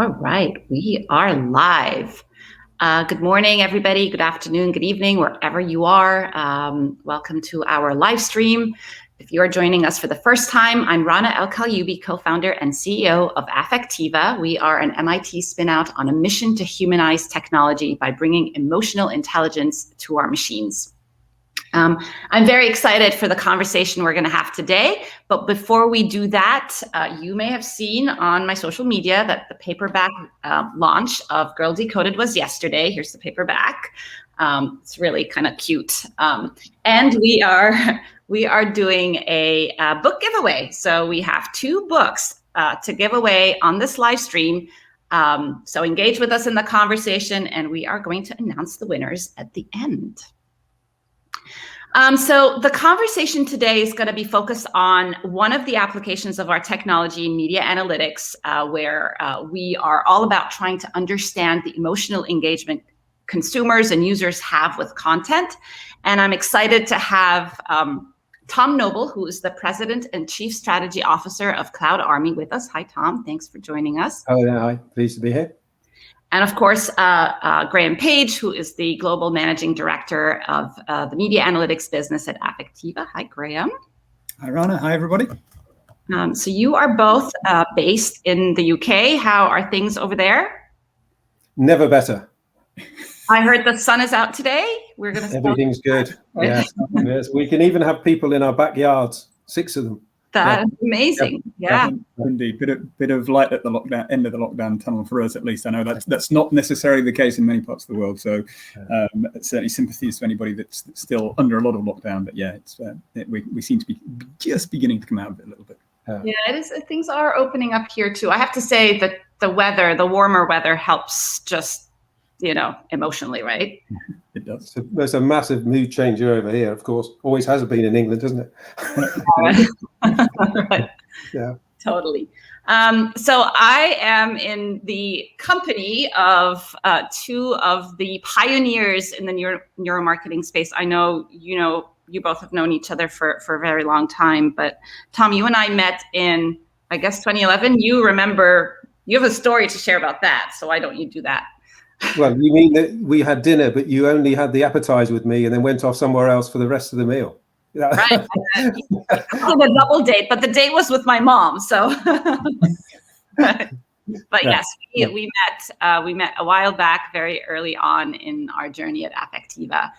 All right, we are live. Good morning, everybody. Good afternoon, good evening, wherever you are. Welcome to our live stream. If you are joining us for the first time, I'm Rana El-Kalyoubi, co-founder and CEO of Affectiva. We are an MIT spinout on a mission to humanize technology by bringing emotional intelligence to our machines. I'm very excited for the conversation we're going to have today, but before we do that, you may have seen on my social media that the paperback launch of Girl Decoded was yesterday. Here's the paperback. It's really kind of cute. And we are doing a book giveaway. So we have 2 books to give away on this live stream. So engage with us in the conversation, and we are going to announce the winners at the end. So the conversation today is going to be focused on one of the applications of our technology, media analytics, where we are all about trying to understand the emotional engagement consumers and users have with content. And I'm excited to have Tom Noble, who is the President and Chief Strategy Officer of CloudArmy, with us. Hi, Tom. Thanks for joining us. Oh, yeah. Hi. Pleased to be here. And of course, Graham Page, who is the Global Managing Director of the Media Analytics business at Affectiva. Hi, Graham. Hi, Rana. Hi, everybody. So you are both based in the UK. How are things over there? Never better. I heard the sun is out today. We're going to. Everything's good. Yes. Yes. We can even have people in our backyards. 6 of them. That's amazing. Yeah. Indeed, bit of light at the end of the lockdown tunnel for us, at least. I know that's not necessarily the case in many parts of the world. So certainly sympathies to anybody that's still under a lot of lockdown. But yeah, we seem to be just beginning to come out of it a little bit. Yeah, it is. Things are opening up here too. I have to say that the warmer weather helps just, emotionally, right? It does. So there's a massive mood changer over here, of course. Always has been in England, doesn't it? Right. Yeah. Totally. So I am in the company of 2 of the pioneers in the neuromarketing space. I know, you both have known each other for a very long time, but Tom, you and I met in, I guess, 2011. You have a story to share about that. So why don't you do that? Well, you mean that we had dinner, but you only had the appetizer with me and then went off somewhere else for the rest of the meal. Right. I did a double date, but the date was with my mom. So, but yes, we met a while back, very early on in our journey at Affectiva.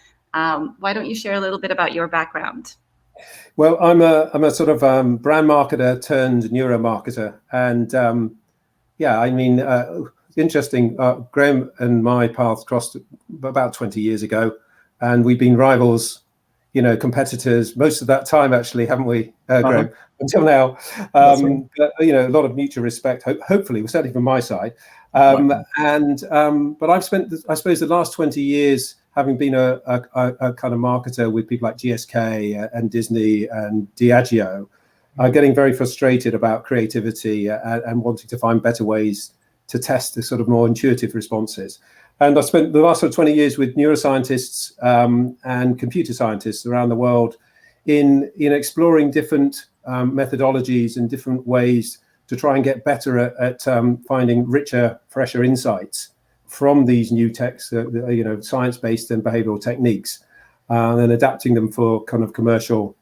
Why don't you share a little bit about your background? Well, I'm a sort of brand marketer turned neuromarketer, and interesting. Graham and my paths crossed about 20 years ago, and we've been rivals, competitors most of that time, actually, haven't we, Graham? Until now. Right. But, a lot of mutual respect, hopefully, certainly from my side. But I've spent, I suppose, the last 20 years having been a kind of marketer with people like GSK and Disney and Diageo, getting very frustrated about creativity and wanting to find better ways to test the sort of more intuitive responses. And I spent the last sort of 20 years with neuroscientists and computer scientists around the world in exploring different methodologies and different ways to try and get better at finding richer, fresher insights from these new techs, science-based and behavioral techniques, and adapting them for kind of commercial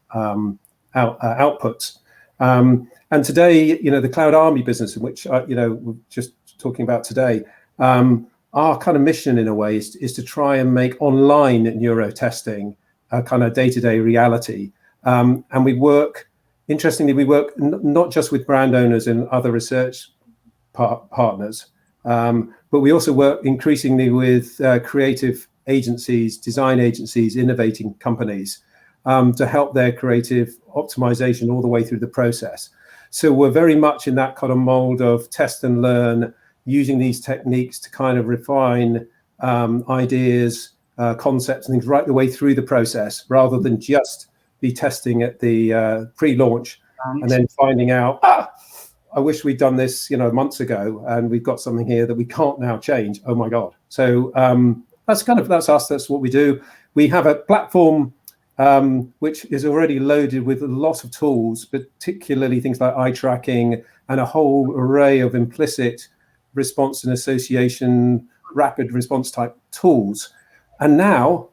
outputs. And today, the CloudArmy business, in which we're just talking about today, our kind of mission in a way is to try and make online neuro testing a kind of day-to-day reality. And we work not just with brand owners and other research partners, but we also work increasingly with creative agencies, design agencies, innovating companies to help their creative optimization all the way through the process. So we're very much in that kind of mold of test and learn, using these techniques to kind of refine ideas, concepts and things right the way through the process, rather than just be testing at the pre-launch and then finding out, I wish we'd done this, months ago, and we've got something here that we can't now change. Oh my God. So that's us. That's what we do. We have a platform which is already loaded with a lot of tools, particularly things like eye tracking and a whole array of implicit response and association, rapid response type tools, and now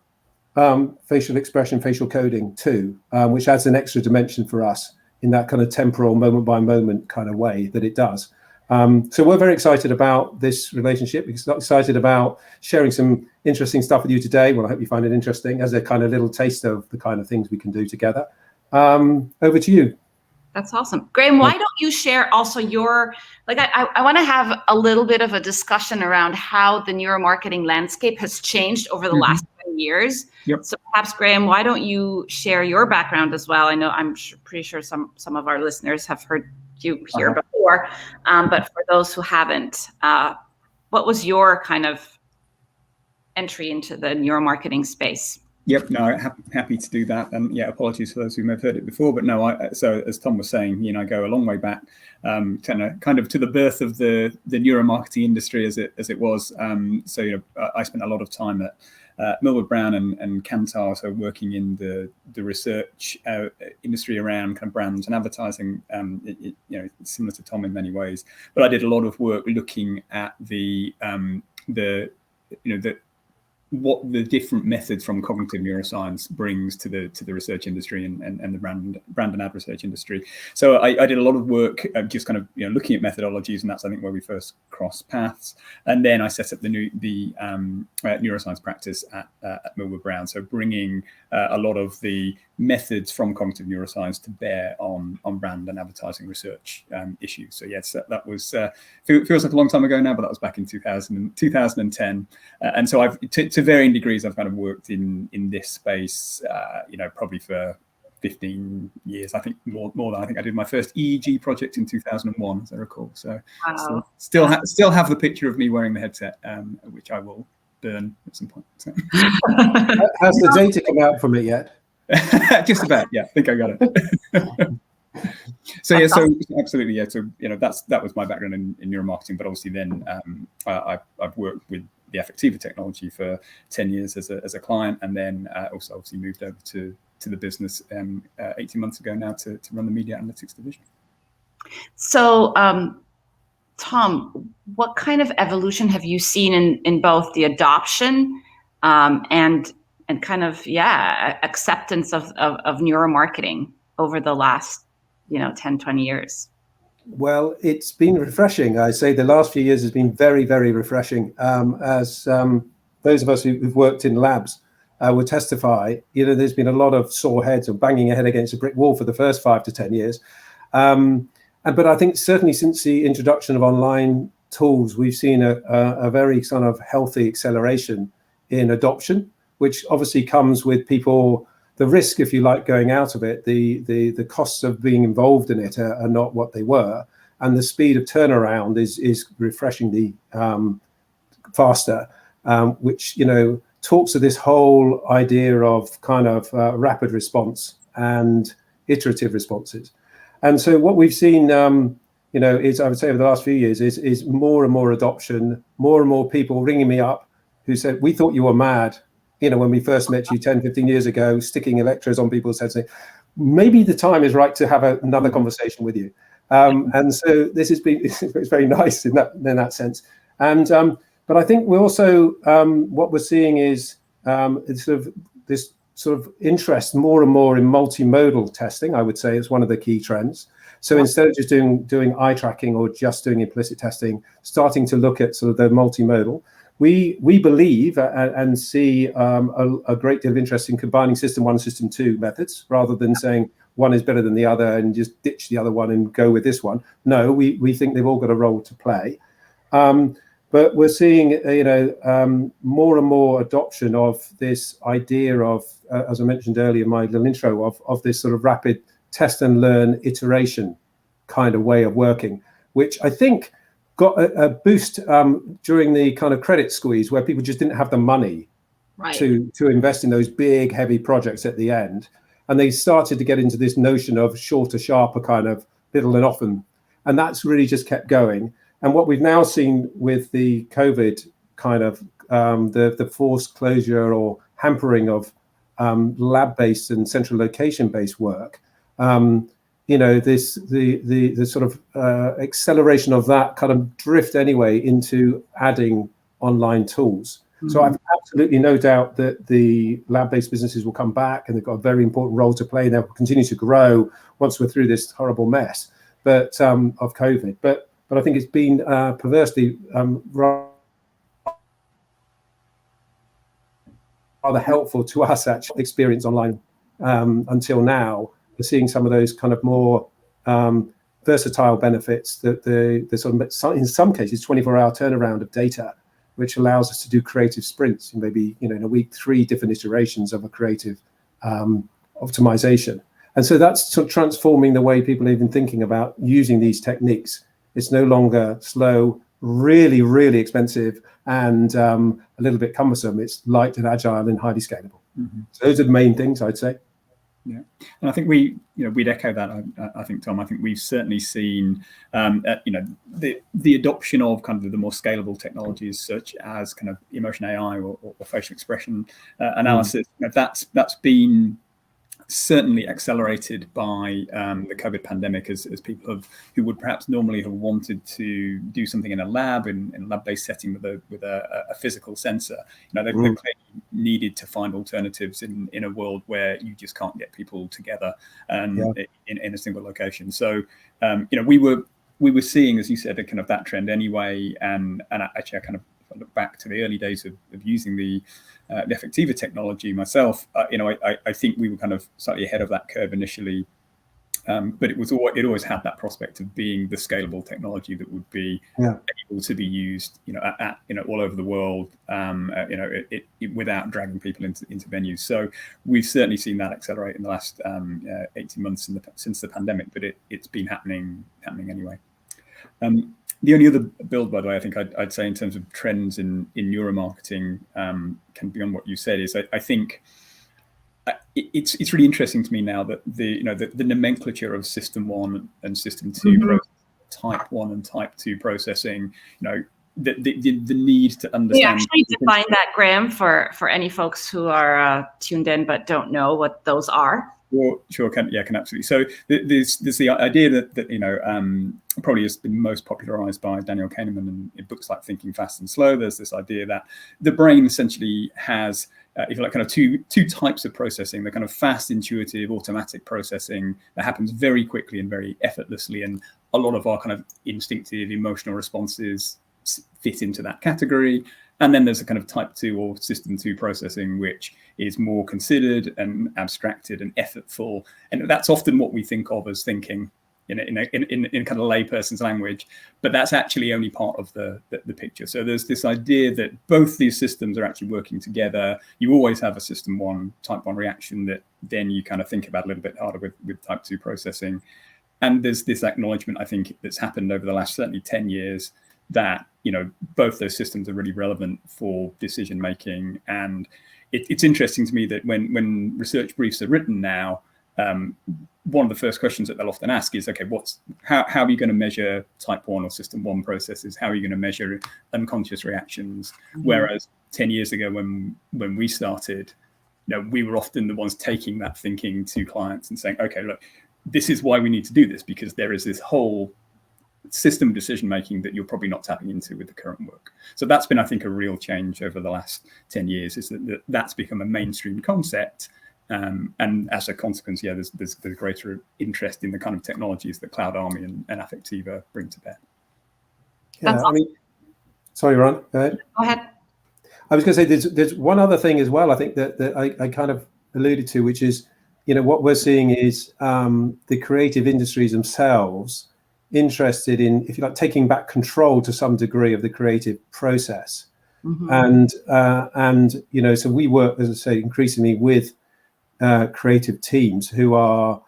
facial expression, facial coding too, which adds an extra dimension for us in that kind of temporal, moment by moment kind of way that it does. So we're very excited about this relationship. We're excited about sharing some interesting stuff with you today. Well, I hope you find it interesting as a kind of little taste of the kind of things we can do together. Over to you. That's awesome. Graham, why don't you share also your, like, I want to have a little bit of a discussion around how the neuromarketing landscape has changed over the last 10 years. Yep. So perhaps, Graham, why don't you share your background as well? I know pretty sure some of our listeners have heard you here before, but for those who haven't, what was your kind of entry into the neuromarketing space? Yep, no, happy to do that. And yeah, apologies for those who may have heard it before, but no, so as Tom was saying, I go a long way back, kind of to the birth of the neuromarketing industry as it was. So I spent a lot of time at Millward Brown and Kantar, so working in the research industry around kind of brands and advertising. Similar to Tom in many ways, but I did a lot of work looking at what the different methods from cognitive neuroscience brings to the research industry and the brand and ad research industry. So I did a lot of work just kind of looking at methodologies, and that's I think where we first crossed paths. And then I set up the neuroscience practice at Millward Brown. So bringing a lot of the methods from cognitive neuroscience to bear on brand and advertising research issues. So yes, that was feels like a long time ago now, but that was back in 2010. And so I've to varying degrees I've kind of worked in this space, probably for 15 years. I think more than I think I did my first EEG project in 2001, as I recall. So wow. still have the picture of me wearing the headset, which I will burn at some point. So. Has the data come out from it yet? Just about, yeah. I think I got it. So absolutely, yeah. So that was my background in neuromarketing, but obviously then I've worked with the Affectiva technology for 10 years as a client, and then also obviously moved over to the business 18 months ago now to run the media analytics division. So, Tom, what kind of evolution have you seen in both the adoption and kind of acceptance of neuromarketing over the last 10, 20 years? Well, it's been refreshing. I say the last few years has been very, very refreshing. As those of us who've worked in labs would testify, there's been a lot of sore heads or banging your head against a brick wall for the first 5 to 10 years. But I think certainly since the introduction of online tools, we've seen a very sort of healthy acceleration in adoption, which obviously comes with people. The risk, if you like, going out of it, the costs of being involved in it are not what they were, and the speed of turnaround is refreshingly faster, which talks to this whole idea of kind of rapid response and iterative responses. And so what we've seen, is I would say over the last few years is more and more adoption, more and more people ringing me up who said, "We thought you were mad." When we first met you 10, 15 years ago, sticking electrodes on people's heads, saying, maybe the time is right to have another conversation with you. And so this has been, it's very nice in that sense. And but I think we also, what we're seeing is this sort of interest more and more in multimodal testing, I would say is one of the key trends. So instead of just doing eye tracking or just doing implicit testing, starting to look at sort of the multimodal. We believe and see a great deal of interest in combining system 1 and system 2 methods, rather than saying one is better than the other and just ditch the other one and go with this one. No, we think they've all got a role to play. But we're seeing more and more adoption of this idea of, as I mentioned earlier in my little intro, of this sort of rapid test and learn iteration kind of way of working, which I think got a boost during the kind of credit squeeze, where people just didn't have the money to invest in those big, heavy projects at the end. And they started to get into this notion of shorter, sharper kind of little and often. And that's really just kept going. And what we've now seen with the COVID kind of the forced closure or hampering of lab-based and central location-based work, you know, the sort of acceleration of that kind of drift anyway into adding online tools. So I've absolutely no doubt that the lab-based businesses will come back, and they've got a very important role to play. They'll continue to grow once we're through this horrible mess, but of COVID. But I think it's been perversely rather helpful to us actually experience online until now. We're seeing some of those kind of more versatile benefits that the sort of, in some cases, 24-hour turnaround of data, which allows us to do creative sprints, maybe, you know, in a week, 3 different iterations of a creative optimization. And so that's sort of transforming the way people are even thinking about using these techniques. It's no longer slow, really, really expensive, and a little bit cumbersome. It's light and agile and highly scalable. So those are the main things, I'd say. Yeah, and I think we'd echo that. I think, Tom, I think we've certainly seen, the adoption of kind of the more scalable technologies, such as kind of emotion AI or facial expression analysis. That's been certainly accelerated by the COVID pandemic, as people who would perhaps normally have wanted to do something in a lab, in a lab-based setting with a physical sensor. They've clearly needed to find alternatives in a world where you just can't get people together in a single location. So we were seeing, as you said, a kind of that trend anyway, and actually I kind of look back to the early days of using the Affectiva technology myself. I think we were kind of slightly ahead of that curve initially, but it always had that prospect of being the scalable technology that would be able to be used, all over the world, without dragging people into venues. So we've certainly seen that accelerate in the last 18 months since the pandemic, but it's been happening anyway. The only other build, by the way, I think I'd say in terms of trends in neuromarketing, can beyond what you said, is I think it's really interesting to me now that the nomenclature of System 1 and System 2, Type 1 and Type 2 processing, the need to understand. Yeah, actually define that, Graham, for any folks who are tuned in but don't know what those are. Sure, can absolutely. So there's the idea that probably has been most popularized by Daniel Kahneman in books like Thinking Fast and Slow. There's this idea that the brain essentially has, if you like, kind of two types of processing: the kind of fast, intuitive, automatic processing that happens very quickly and very effortlessly, and a lot of our kind of instinctive emotional responses fit into that category. And then there's a kind of Type 2 or System 2 processing, which is more considered and abstracted and effortful. And that's often what we think of as thinking in kind of layperson's language. But that's actually only part of the picture. So there's this idea that both these systems are actually working together. You always have a System 1, Type 1 reaction that then you kind of think about a little bit harder with Type 2 processing. And there's this acknowledgement, I think, that's happened over the last certainly 10 years that both those systems are really relevant for decision making. And it's interesting to me that when research briefs are written now, one of the first questions that they'll often ask is, okay, how are you going to measure Type 1 or System 1 processes? How are you going to measure unconscious reactions? Whereas 10 years ago, when we started, we were often the ones taking that thinking to clients and saying, okay, look, this is why we need to do this, because there is this whole system decision making that you're probably not tapping into with the current work. So that's been, I think, a real change over the last 10 years, is that's become a mainstream concept. And as a consequence, there's greater interest in the kind of technologies that CloudArmy and Affectiva bring to bear. Yeah, sorry, Ron, go ahead. Go ahead. I was going to say there's one other thing as well, I think that I kind of alluded to, which is, what we're seeing is the creative industries themselves interested in, if you like, taking back control to some degree of the creative process. And so we work, as I say, increasingly with creative teams who are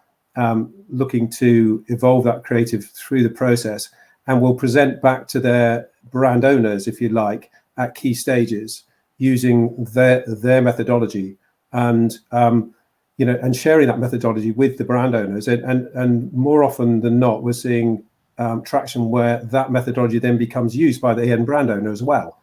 looking to evolve that creative through the process, and will present back to their brand owners, if you like, at key stages using their methodology, and and sharing that methodology with the brand owners. And more often than not, we're seeing traction where that methodology then becomes used by the end brand owner as well,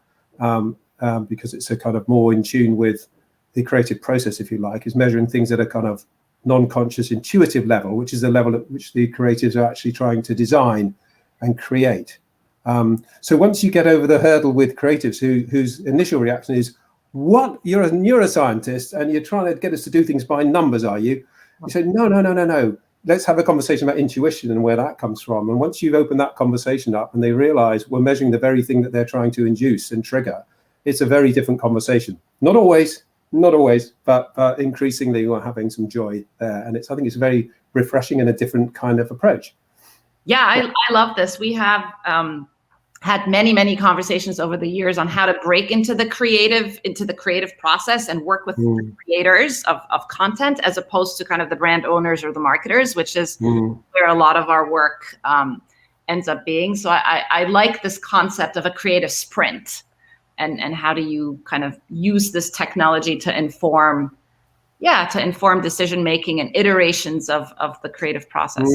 because it's a kind of more in tune with the creative process, if you like, is measuring things that are kind of non-conscious intuitive level, which is the level at which the creatives are actually trying to design and create. So once you get over the hurdle with creatives whose initial reaction is, what, you're a neuroscientist and you're trying to get us to do things by numbers, are you? You say, no. Let's have a conversation about intuition and where that comes from. And once you've opened that conversation up and they realize we're measuring the very thing that they're trying to induce and trigger, it's a very different conversation. Not always, but increasingly we're having some joy there. And I think it's very refreshing and a different kind of approach. Yeah, I love this. We have had many conversations over the years on how to break into the creative process and work with the creators of content, as opposed to kind of the brand owners or the marketers, which is where a lot of our work ends up being. So I like this concept of a creative sprint, and how do you kind of use this technology to inform decision making and iterations of the creative process.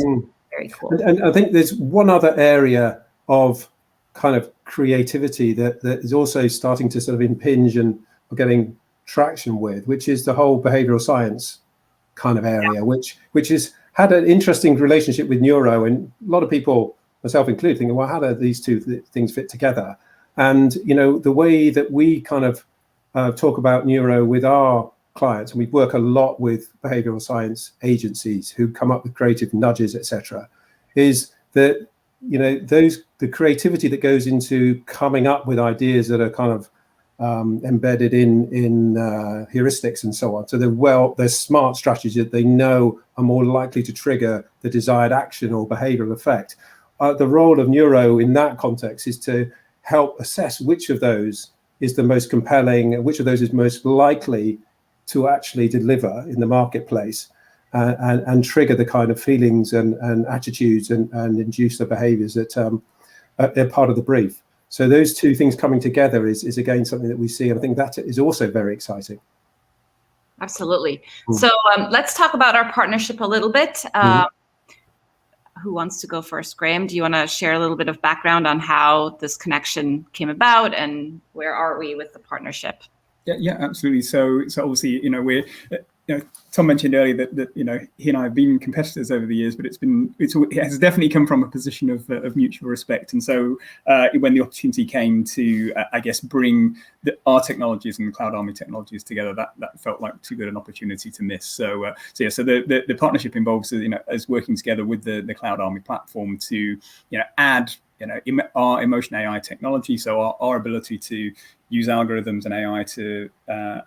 Very cool. And I think there's one other area of kind of creativity that is also starting to sort of impinge and getting traction with, which is the whole behavioral science kind of area, which has had an interesting relationship with neuro, and a lot of people, myself included, thinking, well, how do these two things fit together? And the way that we kind of talk about neuro with our clients, and we work a lot with behavioral science agencies who come up with creative nudges, etc., is that the creativity that goes into coming up with ideas that are kind of embedded in heuristics and so on. So they're smart strategies that they know are more likely to trigger the desired action or behavioral effect. The role of neuro in that context is to help assess which of those is the most compelling, which of those is most likely to actually deliver in the marketplace. And trigger the kind of feelings and attitudes and induce the behaviors that are part of the brief. So those two things coming together is again something that we see, and I think that is also very exciting. Absolutely. So let's talk about our partnership a little bit. Who wants to go first? Graham, do you want to share a little bit of background on how this connection came about and where are we with the partnership? Yeah, absolutely. So obviously, we're. Tom mentioned earlier that he and I have been competitors over the years, but it has definitely come from a position of mutual respect. And so when the opportunity came to, I guess, bring our technologies and the CloudArmy technologies together, that felt like too good an opportunity to miss. So the partnership involves us working together with the CloudArmy platform to add our emotion AI technology, so our ability to use algorithms and AI to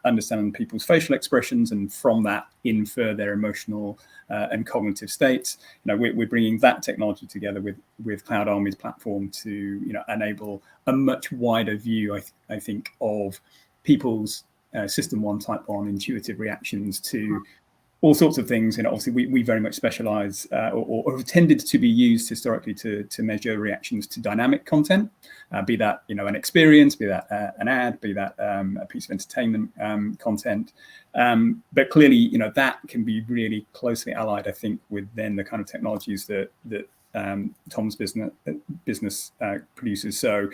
understand people's facial expressions, and from that infer their emotional and cognitive states. We're bringing that technology together with CloudArmy's platform to enable a much wider view, I think, of people's system 1, type 1 intuitive reactions to all sorts of things. Obviously we very much specialize or have tended to be used historically to measure reactions to dynamic content, be that an experience, be that an ad, be that a piece of entertainment content. But clearly, that can be really closely allied, I think, with then the kind of technologies that Tom's business produces. So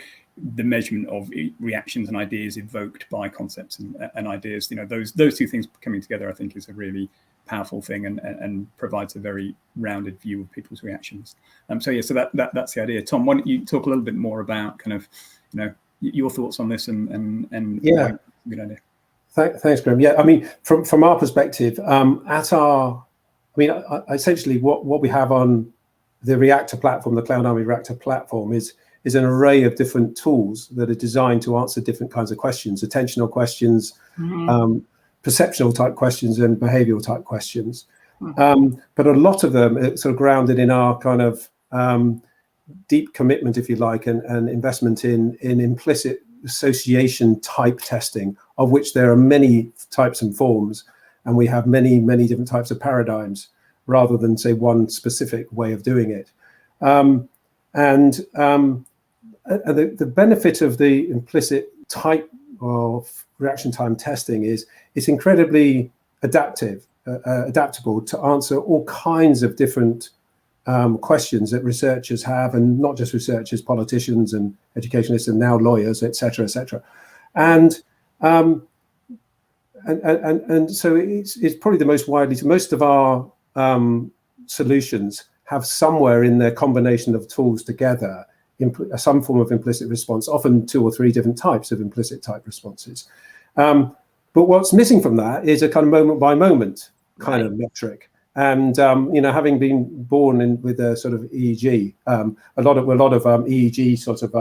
the measurement of reactions and ideas evoked by concepts and ideas, those two things coming together, I think, is a really powerful thing and provides a very rounded view of people's reactions. So that's the idea. Tom, why don't you talk a little bit more about kind of your thoughts on this and yeah, good idea. Thanks, Graham. Yeah, I mean, from our perspective, essentially what we have on the Reactor platform, the CloudArmy Reactor platform, is an array of different tools that are designed to answer different kinds of questions, attentional questions, perceptual type questions, and behavioral type questions. But a lot of them are sort of grounded in our kind of deep commitment, if you like, and investment in implicit association type testing, of which there are many types and forms, and we have many different types of paradigms, rather than say one specific way of doing it. The benefit of the implicit type of reaction time testing is it's incredibly adaptable to answer all kinds of different questions that researchers have, and not just researchers, politicians and educationalists, and now lawyers, etc., etc. And and so it's probably the most widely. So most of our solutions have somewhere in their combination of tools together some form of implicit response, often 2 or 3 different types of implicit type responses. But what's missing from that is a kind of moment by moment kind of metric. And having been born with a sort of EEG, a lot of EEG sort of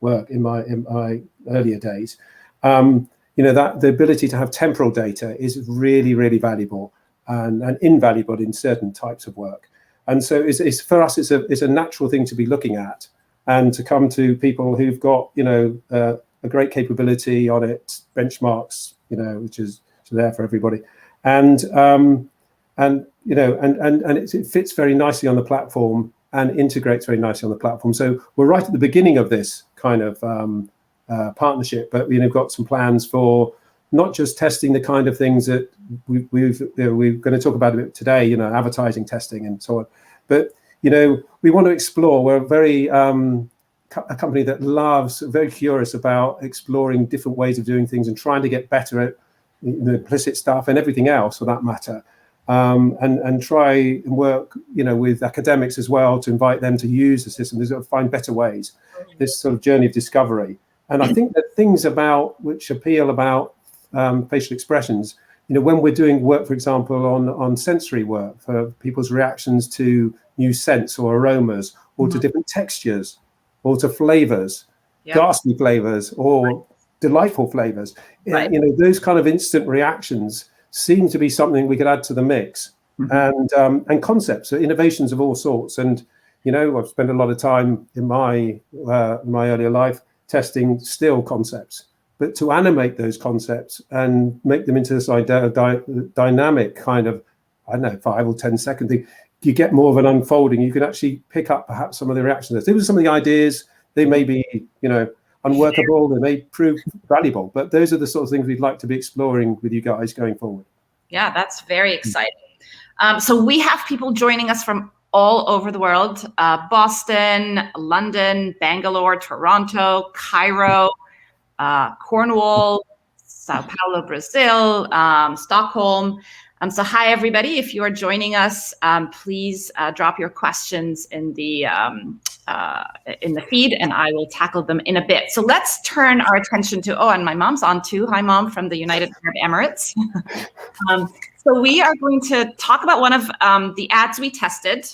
work in my earlier days, that the ability to have temporal data is really, really valuable and invaluable in certain types of work. And so it's for us, it's a natural thing to be looking at, and to come to people who've got a great capability on it, benchmarks, which is there for everybody, and it fits very nicely on the platform and integrates very nicely on the platform. So we're right at the beginning of this kind of partnership, but we've got some plans for not just testing the kind of things that we're going to talk about a bit today, advertising testing and so on, but we want to explore. We're very a company that loves, very curious about exploring different ways of doing things and trying to get better at the implicit stuff and everything else for that matter, and try and work with academics as well to invite them to use the system, to find better ways, this sort of journey of discovery. And I think that things which appeal about facial expressions, when we're doing work, for example, on sensory work for people's reactions to new scents or aromas, or to different textures, or to flavors, ghastly flavors or delightful flavors, those kind of instant reactions seem to be something we could add to the mix. And concepts, so innovations of all sorts. And I've spent a lot of time in my earlier life testing still concepts, but to animate those concepts and make them into this dynamic kind of, 5 or 10 second thing, you get more of an unfolding. You can actually pick up perhaps some of the reactions. There were some of the ideas, they may be, unworkable, they may prove valuable, but those are the sort of things we'd like to be exploring with you guys going forward. Yeah, that's very exciting. So we have people joining us from all over the world: Boston, London, Bangalore, Toronto, Cairo, Cornwall, Sao Paulo, Brazil, Stockholm. So hi, everybody. If you are joining us, please drop your questions in the feed, and I will tackle them in a bit. So let's turn our attention to, and my mom's on too. Hi, Mom, from the United Arab Emirates. So we are going to talk about one of the ads we tested.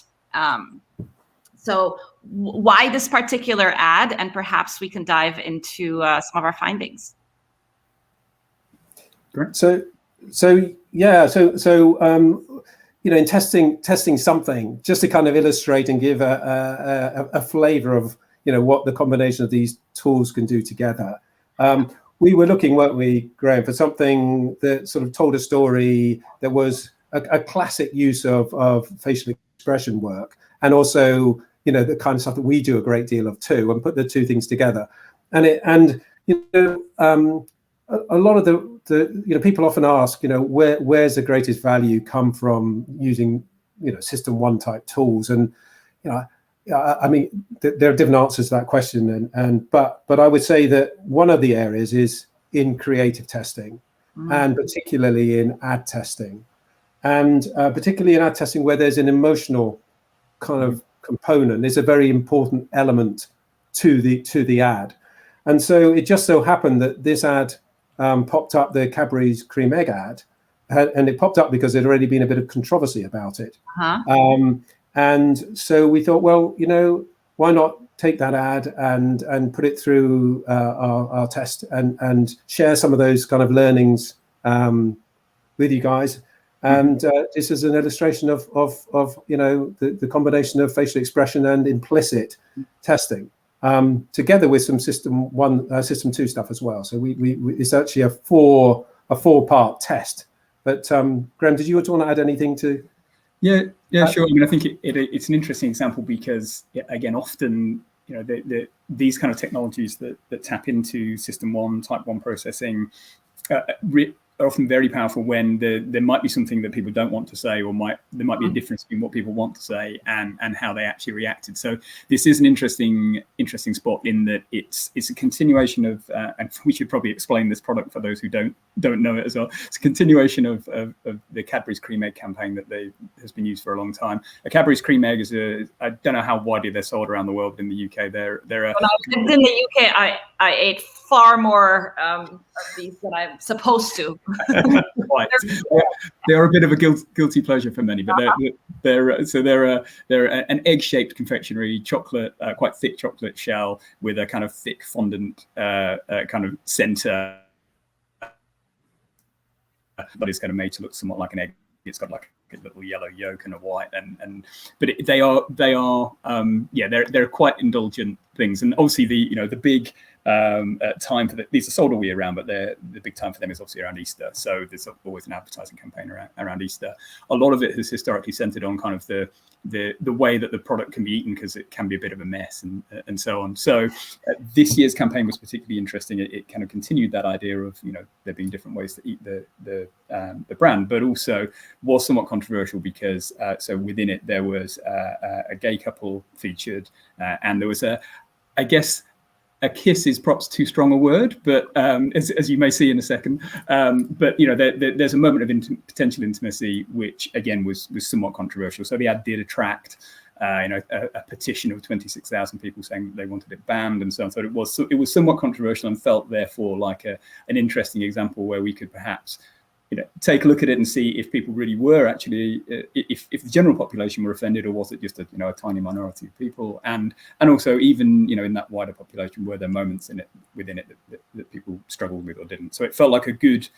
So why this particular ad, and perhaps we can dive into some of our findings. Great. So in testing something, just to kind of illustrate and give a flavor of what the combination of these tools can do together. We were looking, weren't we, Graham, for something that sort of told a story that was a classic use of facial expression work, and also the kind of stuff that we do a great deal of too, and put the two things together. And a lot of the people often ask, where's the greatest value come from using system one type tools, and I mean there are different answers to that question, but I would say that one of the areas is in creative testing, and particularly in ad testing, and particularly in ad testing where there's an emotional kind of component. Is a very important element to the ad. And so it just so happened that this ad popped up, the Cadbury's Creme egg ad, and it popped up because there'd already been a bit of controversy about it. And so we thought, well, why not take that ad and put it through our test and share some of those kind of learnings with you guys. And this is an illustration of the combination of facial expression and implicit testing, together with some system 2 stuff as well. So we it's actually a 4-part test. But Graham, did you want to add anything to? Yeah, sure. I mean, I think it's an interesting example because, again, often these kind of technologies that tap into system 1, type 1 processing often very powerful when there might be something that people don't want to say, or there might be a difference between what people want to say and how they actually reacted. So this is an interesting spot in that it's a continuation of, and we should probably explain this product for those who don't know it as well. It's a continuation of the Cadbury's Creme egg campaign that has been used for a long time. A Cadbury's Creme egg is I don't know how widely they're sold around the world, but in the UK they're when I lived in the UK, I ate far more of these than I'm supposed to. Right. They're a bit of a guilty pleasure for many, but they're an egg-shaped confectionery chocolate, quite thick chocolate shell with a kind of thick fondant kind of center, but it's kind of made to look somewhat like an egg. It's got like a little yellow yolk and a white, but they're quite indulgent things. And obviously the big time for these are sold all year round, but the big time for them is obviously around Easter. So there's always an advertising campaign around Easter. A lot of it has historically centered on kind of the way that the product can be eaten, because it can be a bit of a mess and so on. So this year's campaign was particularly interesting. It kind of continued that idea of there being different ways to eat the brand, but also was somewhat controversial because so within it there was a gay couple featured, and there was I guess a kiss is perhaps too strong a word, but as you may see in a second, but there's a moment of potential intimacy, which again was somewhat controversial. So the ad did attract a petition of 26,000 people saying that they wanted it banned and so on. So it was somewhat controversial, and felt therefore like an interesting example where we could perhaps take a look at it and see if people really were actually, if the general population were offended, or was it just a tiny minority of people, and also even in that wider population, were there moments within it that people struggled with or didn't. So it felt like a good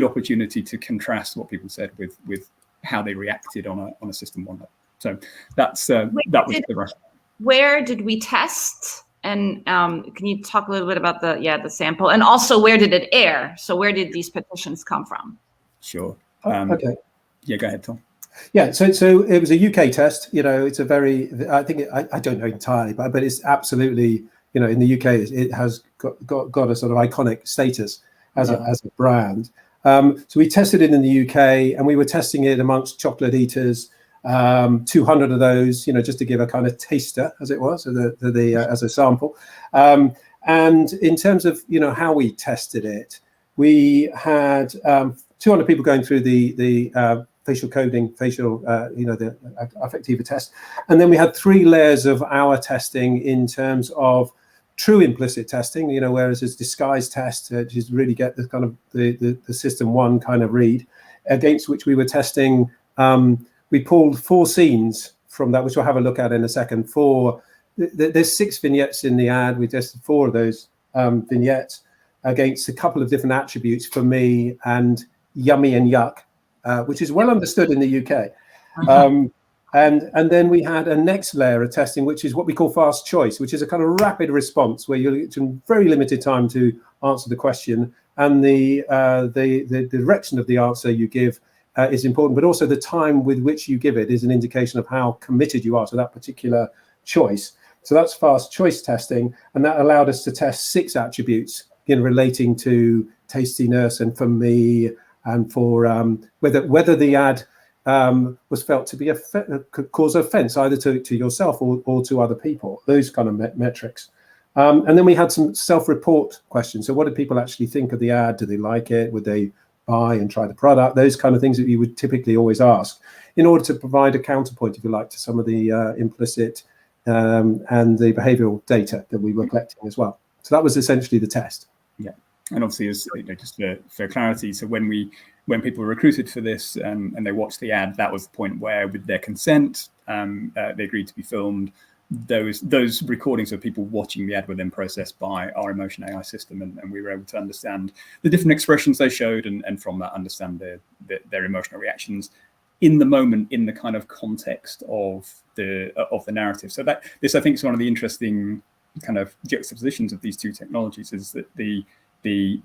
opportunity to contrast what people said with how they reacted on a system one level. So that was the rush. Where did we test? And can you talk a little bit about the sample, and also where did it air? So where did these petitions come from? Sure. Okay. Yeah, go ahead, Tom. Yeah, so it was a UK test. It's a very, I think I don't know entirely, but it's absolutely, in the UK it has got a sort of iconic status as a brand. So we tested it in the UK, and we were testing it amongst chocolate eaters, 200 of those, just to give a kind of taster, as it was, as a sample. And in terms of how we tested it, we had 200 people going through the facial coding, the Affectiva test. And then we had 3 layers of our testing in terms of true implicit testing, whereas it's disguised test, to just really get the kind of the system one kind of read, against which we were testing. We pulled 4 scenes from that, which we'll have a look at in a second. There's 6 vignettes in the ad. We tested 4 of those vignettes against a couple of different attributes for me, and yummy and yuck, which is well understood in the UK. And then we had a next layer of testing, which is what we call fast choice, which is a kind of rapid response where you get very limited time to answer the question, and the direction of the answer you give is important, but also the time with which you give it is an indication of how committed you are to that particular choice. So that's fast choice testing, and that allowed us to test 6 attributes relating to tastiness, and for me, and for whether the ad was felt to be could cause offence either to yourself or to other people, those kind of metrics. And then we had some self-report questions. So what did people actually think of the ad? Do they like it? Would they buy and try the product? Those kind of things that you would typically always ask in order to provide a counterpoint, if you like, to some of the implicit and the behavioural data that we were collecting as well. So that was essentially the test. Yeah, and obviously, as just for clarity, so when people were recruited for this and they watched the ad, that was the point where, with their consent, they agreed to be filmed. Those recordings of people watching the ad were then processed by our emotion AI system, and we were able to understand the different expressions they showed, and from that understand their emotional reactions in the moment, in the kind of context of the narrative. So this, I think, is one of the interesting kind of juxtapositions of these two technologies, is that the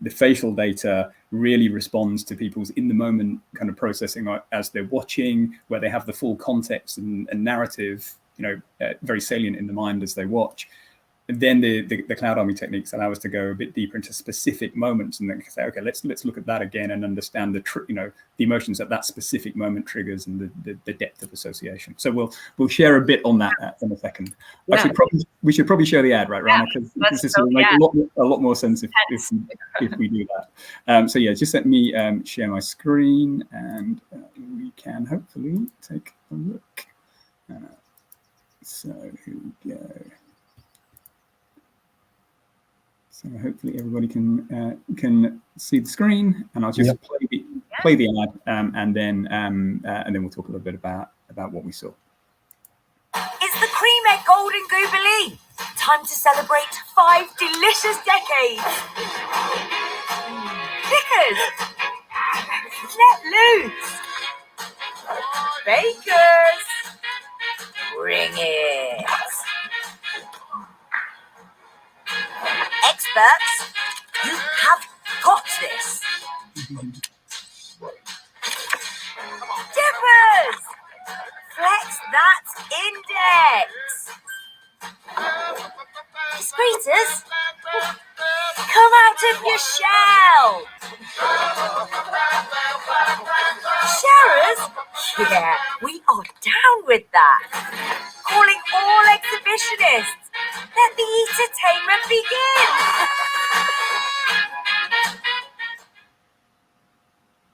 facial data really responds to people's in the moment kind of processing as they're watching, where they have the full context and narrative, very salient in the mind as they watch. then the CloudArmy techniques allow us to go a bit deeper into specific moments, and then say, okay, let's look at that again and understand the emotions that specific moment triggers and the depth of association. So we'll share a bit on that in a second. Yeah. We should probably show the ad, right, Rana? Because this will make a lot more sense if we do that. So yeah, just let me share my screen, and we can hopefully take a look. So here we go. So hopefully everybody can see the screen, and I'll just play the ad, and then we'll talk a little bit about what we saw. It's the Creme Golden Jubilee. Time to celebrate 5 delicious decades. Pickers, let loose. Bakers, bring it. Experts, you have got this. Dippers, flex that index. Discreeters, come out of your shell. Sharers, yeah, we are down with that. Calling all exhibitionists. Let the entertainment begin.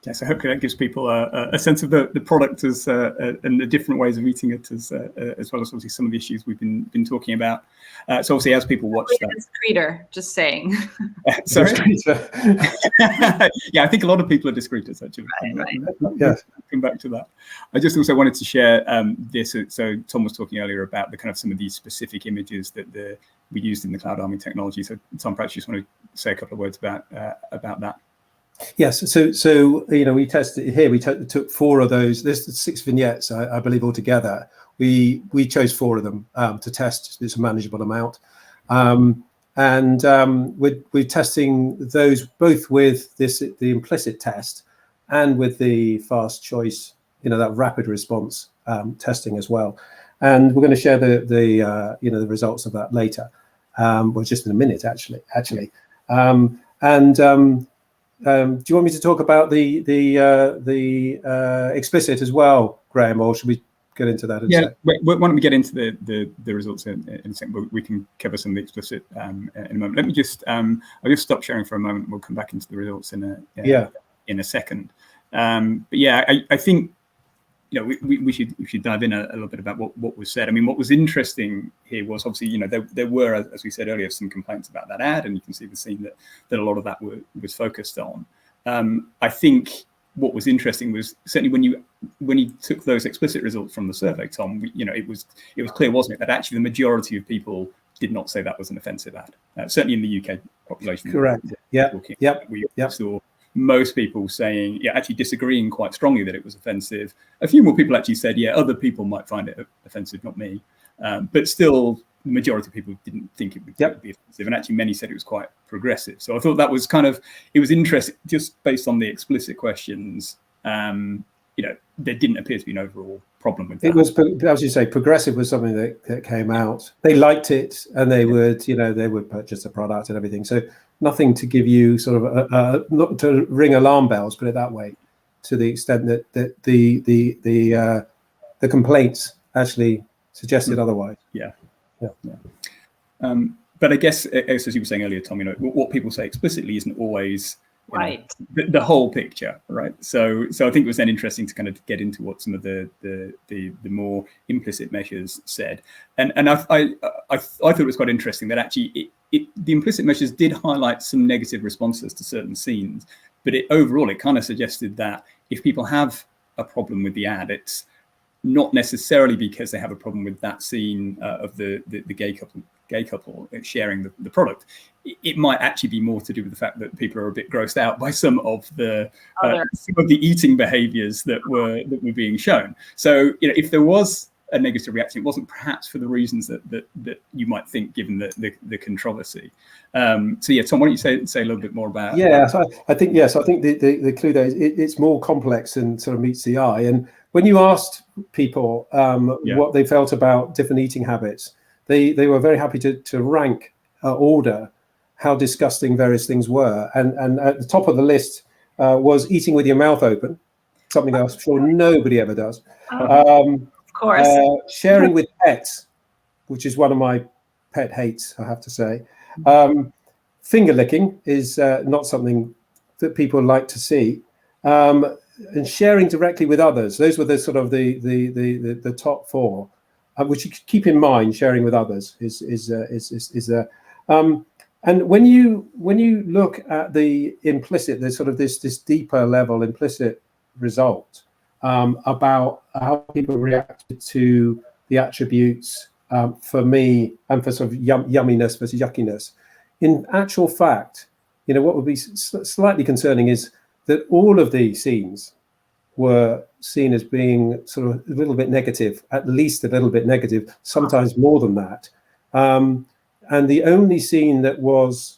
Yeah, so hopefully that gives people a sense of the product and the different ways of eating it, as well as obviously some of the issues we've been talking about. So obviously, as people watch that, discreeter, just saying. Sorry. Yeah, I think a lot of people are discreeters actually. Yes. Come back to that. I just also wanted to share this. So Tom was talking earlier about the kind of some of these specific images that we used in the CloudArmy technology. So Tom, perhaps you just want to say a couple of words about that. Yes, so we tested here. We took 4 of those. There's 6 vignettes, I believe, altogether. We chose 4 of them to test. It's a manageable amount, and we're testing those both with the implicit test and with the fast choice, that rapid response testing as well. And we're going to share the results of that later, well, just in a minute, actually. Do you want me to talk about the explicit as well, Graham, or should we get into that? Why don't we get into the results in a second? We can cover some of the explicit in a moment. Let me just I'll just stop sharing for a moment. We'll come back into the results in a second. But yeah, I think we should dive in a little bit about what was said. I mean, what was interesting here was obviously, there were, as we said earlier, some complaints about that ad, and you can see the scene that a lot of that was focused on. I think what was interesting was certainly when you took those explicit results from the survey, Tom, it was clear, wasn't it, that actually the majority of people did not say that was an offensive ad. Certainly in the UK population. Correct. We saw most people saying, actually disagreeing quite strongly that it was offensive. A few more people actually said, other people might find it offensive, not me. But still, the majority of people didn't think it would be offensive. And actually, many said it was quite progressive. So I thought that was it was interesting, just based on the explicit questions. There didn't appear to be an overall problem with that. It was, as you say, progressive was something that came out. They liked it, and they would purchase the product and everything. So nothing to give you sort of not to ring alarm bells, put it that way, to the extent that the complaints actually suggested otherwise. But I guess, as you were saying earlier, Tom, what people say explicitly isn't always right. The whole picture, right? So I think it was then interesting to kind of get into what some of the more implicit measures said, and I thought it was quite interesting that actually the implicit measures did highlight some negative responses to certain scenes, but overall it kind of suggested that if people have a problem with the ad, it's not necessarily because they have a problem with that scene of the gay couple sharing the product. It might actually be more to do with the fact that people are a bit grossed out by some of the eating behaviours that were being shown. So if there was a negative reaction, it wasn't perhaps for the reasons that you might think, given the controversy. So Tom, why don't you say a little bit more about? So I think the clue there is it's more complex and sort of meets the eye. And when you asked people what they felt about different eating habits, they were very happy to rank order how disgusting various things were. And at the top of the list was eating with your mouth open, something I'm sure nobody ever does. Of course. Sharing with pets, which is one of my pet hates, I have to say. Finger licking is not something that people like to see. And sharing directly with others. Those were the sort of the top four, which you keep in mind. Sharing with others is there. And when you look at the implicit, there's sort of this deeper level implicit result about how people reacted to the attributes for me and for sort of yumminess versus yuckiness. In actual fact, what would be slightly concerning is that all of these scenes were seen as being sort of a little bit negative, at least a little bit negative, sometimes more than that. And the only scene that was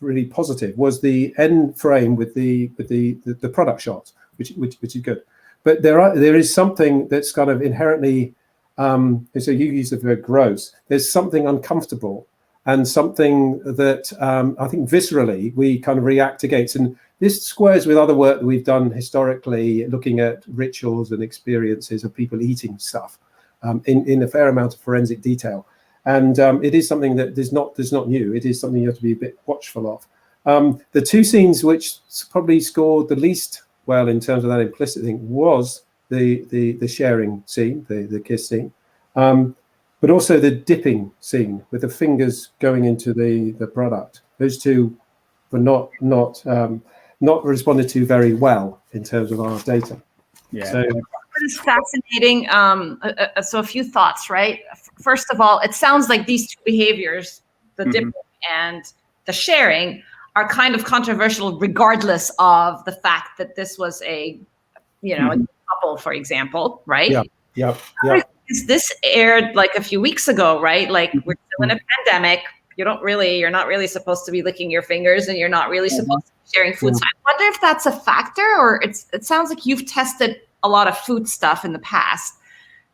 really positive was the end frame with the product shot, which is good. But there is something that's kind of inherently, so you use the word gross. There's something uncomfortable and something that I think viscerally we kind of react against. And this squares with other work that we've done historically, looking at rituals and experiences of people eating stuff in a fair amount of forensic detail. And it is something that is not new. It is something you have to be a bit watchful of. The two scenes which probably scored the least well in terms of that implicit thing was the sharing scene, the kiss scene, but also the dipping scene with the fingers going into the product. Those two were not responded to very well in terms of our data. Yeah. So, it's fascinating. So a few thoughts, right? First of all, it sounds like these two behaviors, the dipping and the sharing, are kind of controversial regardless of the fact that this was a couple, for example, right? Yeah. This aired like a few weeks ago, right? Like we're still in a pandemic. You're not really supposed to be licking your fingers, and you're not really supposed to be sharing food. So I wonder if that's a factor, or it sounds like you've tested a lot of food stuff in the past.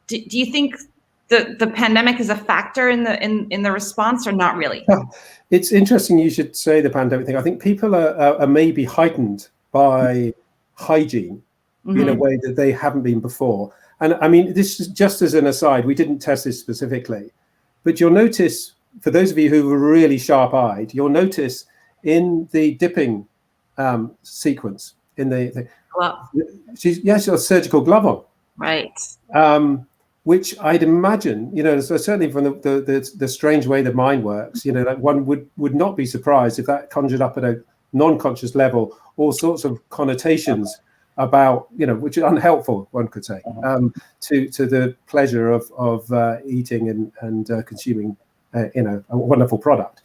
Do you think the pandemic is a factor in the response, or not really? It's interesting you should say the pandemic thing. I think people are maybe heightened by hygiene in a way that they haven't been before. And I mean, this is just as an aside, we didn't test this specifically, but you'll notice, for those of you who were really sharp-eyed, you'll notice in the dipping sequence, in the she's got a surgical glove on, right? Which I'd imagine, so certainly from the strange way the mind works, that one would not be surprised if that conjured up at a non-conscious level all sorts of connotations about, which is unhelpful, one could say, to the pleasure of eating and consuming, a wonderful product.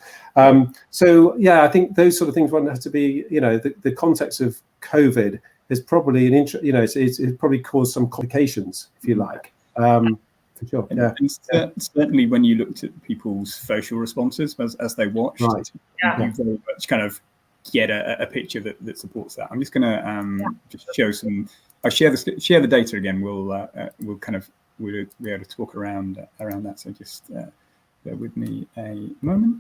So yeah, I think those sort of things one has to be, the context of COVID is probably it probably caused some complications, if you like. For sure. Yeah. And certainly when you looked at people's facial responses as they watched, you very much kind of get a picture that supports that. I'm just going to just show some. I'll share the data again. We'll be able to talk around that. So just bear with me a moment.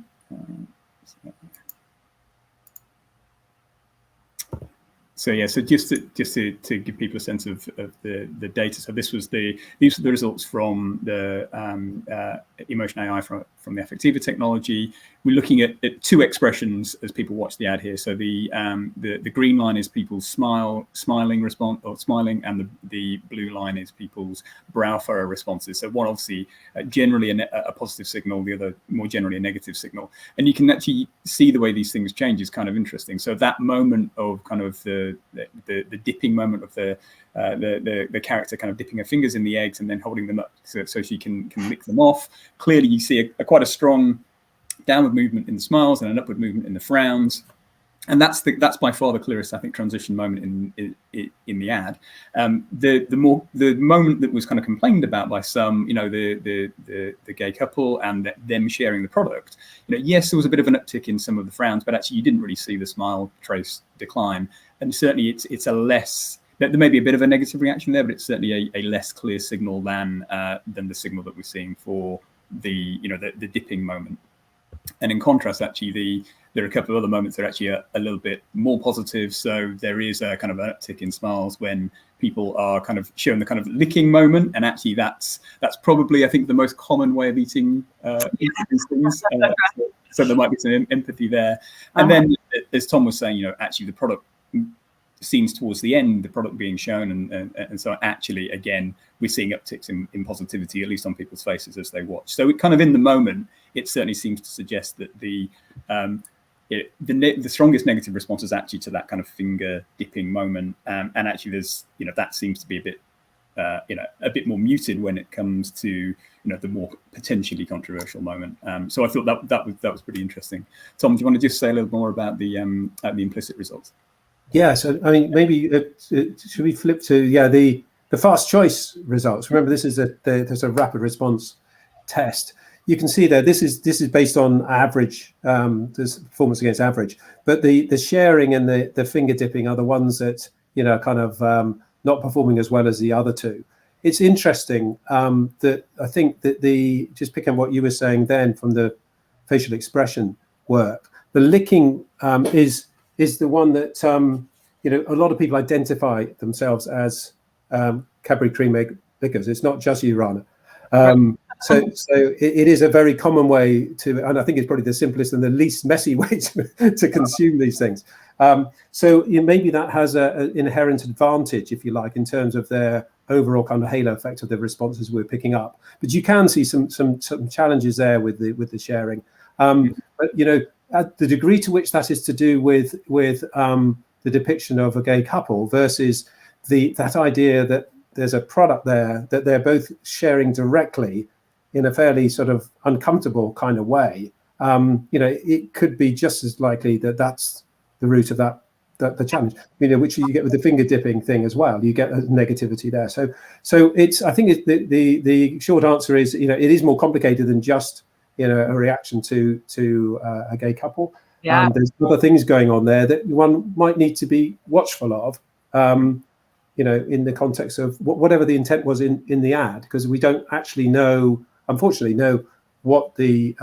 So just to give people a sense of the data. So these are the results from the emotion AI from the Affectiva technology. We're looking at two expressions as people watch the ad here. So the green line is people's smiling response or smiling, and the blue line is people's brow furrow responses. So one obviously generally a positive signal, the other more generally a negative signal. And you can actually see the way these things change is kind of interesting. So that moment of kind of the dipping moment of the character kind of dipping her fingers in the eggs and then holding them up so she can lick them off. Clearly, you see quite a strong downward movement in the smiles and an upward movement in the frowns, and that's by far the clearest, I think, transition moment in the ad. The moment that was kind of complained about by some, the gay couple and them sharing the product, yes, there was a bit of an uptick in some of the frowns, but actually you didn't really see the smile trace decline, and certainly it's a less. There may be a bit of a negative reaction there, but it's certainly a less clear signal than the signal that we're seeing for the dipping moment. And in contrast, actually, there are a couple of other moments that are actually a little bit more positive. So there is a kind of an uptick in smiles when people are kind of showing the kind of licking moment, and actually that's probably, I think, the most common way of eating these things. So there might be some empathy there. And then, as Tom was saying, actually the product scenes towards the end, the product being shown, and so actually, again, we're seeing upticks in positivity, at least on people's faces as they watch. So it kind of in the moment, it certainly seems to suggest that the strongest negative response is actually to that kind of finger dipping moment, and actually there's that seems to be a bit more muted when it comes to the more potentially controversial moment. So I thought that was pretty interesting. Tom, do you want to just say a little more about the implicit results? Yeah, so I mean, maybe should we flip to the fast choice results? Remember, this is there's a rapid response test. You can see there, this is based on average, this performance against average, but the sharing and the finger dipping are the ones that kind of not performing as well as the other two. It's interesting that I think that just picking up what you were saying then from the facial expression work, the licking is the one that a lot of people identify themselves as Cadbury Creme lickers. It's not just you, Rana. So it is a very common way to, and I think it's probably the simplest and the least messy way to consume these things. So maybe that has an inherent advantage, if you like, in terms of their overall kind of halo effect of the responses we're picking up. But you can see some challenges there with the sharing. But at the degree to which that is to do with the depiction of a gay couple versus that idea that there's a product there that they're both sharing directly in a fairly sort of uncomfortable kind of way, it could be just as likely that that's the root of the challenge, which you get with the finger dipping thing as well. You get a negativity there. So it's, I think the short answer is, it is more complicated than just, a reaction to a gay couple. Yeah. There's other things going on there that one might need to be watchful of, in the context of whatever the intent was in the ad, because we don't actually unfortunately know what the